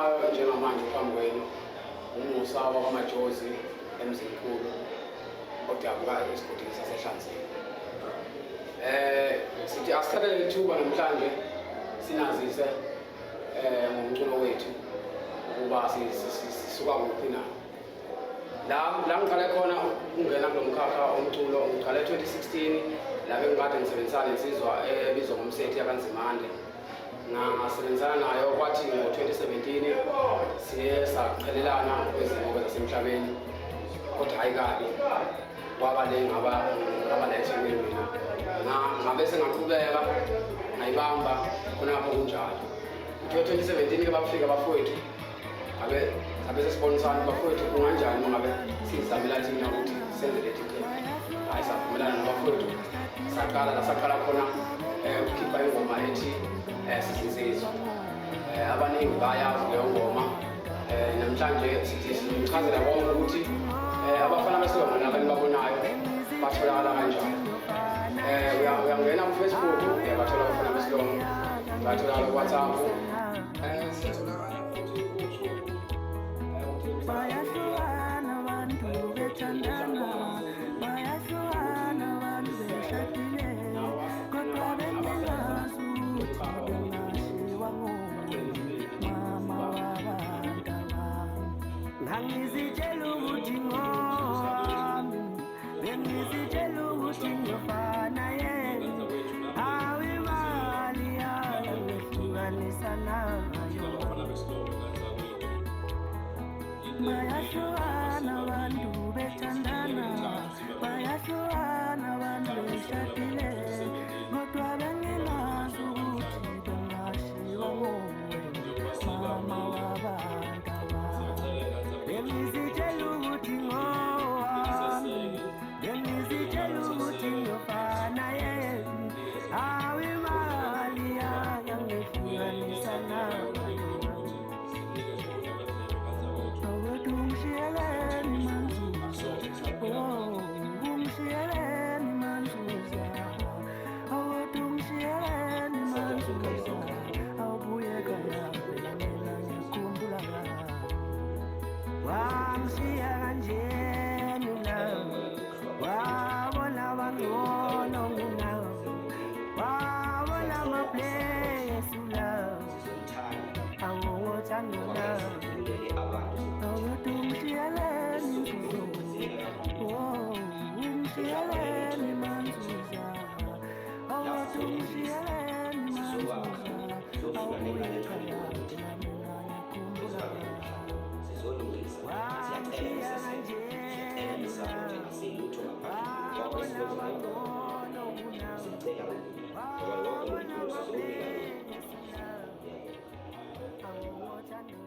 engikhulumayo njengamanje phambi kwenu umusawa kwamajozi emzinkulu odabuka esigodini sasehlanzeni. Sithi asithathe ithuba namhlanje sinazise ngomculo wethu ukuba sisuka kuphi na. La ngiqale khona ukungena kulo mkhakha omculo ngiqale 2016 la bengikade ngisebenzisana nensizwa ebizwa ngomsethi yakanzimande. Ngasebenzisana nayo kwathi ngo-2017 siye saqhelelana kwezimo zasemhlabeni kodwa hayi kabi kwaba le ngaba la eShangweni mina ngabe sengaqhubeka ngayibamba khonapho kunjalo. 2017 ke bafika bafowethu ngabe sesibonisana bafowethu kunganjani ngabe sizamela thina ukuthi senze lethu ke hayi savumelana nabafowethu saqala khona ukukhipha ingoma ethi sisinsizwa. Abaningi bayazi leyo ngoma namhlanje sithi sichazela bonke ukuthi Abafana Beslomo nabanye babonayo batholakala kanjani. Uyangena ku-Facebook uyabathola Abafana Beslomo, batholakala ku-WhatsApp siyatholakala bayahlukana abantu bethandana, bayahlukana abantu beshadile, kodwa bengenazi ukuthi bengashiwa ngumama wabantwana. Ngangizitshela ukuthi ngowami, bengizitshela ukuthi ngiyofana yena, hawu imali yayo ngehlukanisa nayo. Bayahlukana abantu bethandana, bayahlukana abantu beshadile, kodwa bengenazi ukuthi bengashiwa ngumama wabantwana. Bengizitshela ukuthi ngowami, bengizitshela ukuthi ngiyofana yena, hawu imali yayo ngehlukanisa nayo. Umshiyeleni manzuza, umshiyeleni manzuza, umshiyeleni manzuza, awubuyeka lapho mina ngikhumbula wangishiya kanjeni na, wabona bangcono kunawe, wabona amaplesu lawo, awungothando nawe. Umshiyeleni manzuza, umshiyeleni manzuza, awubuyeka lapho mina ngikhumbula wangishiya kanjeni wabona bangcono kunawe, wabona amaplesu lawo, awungothando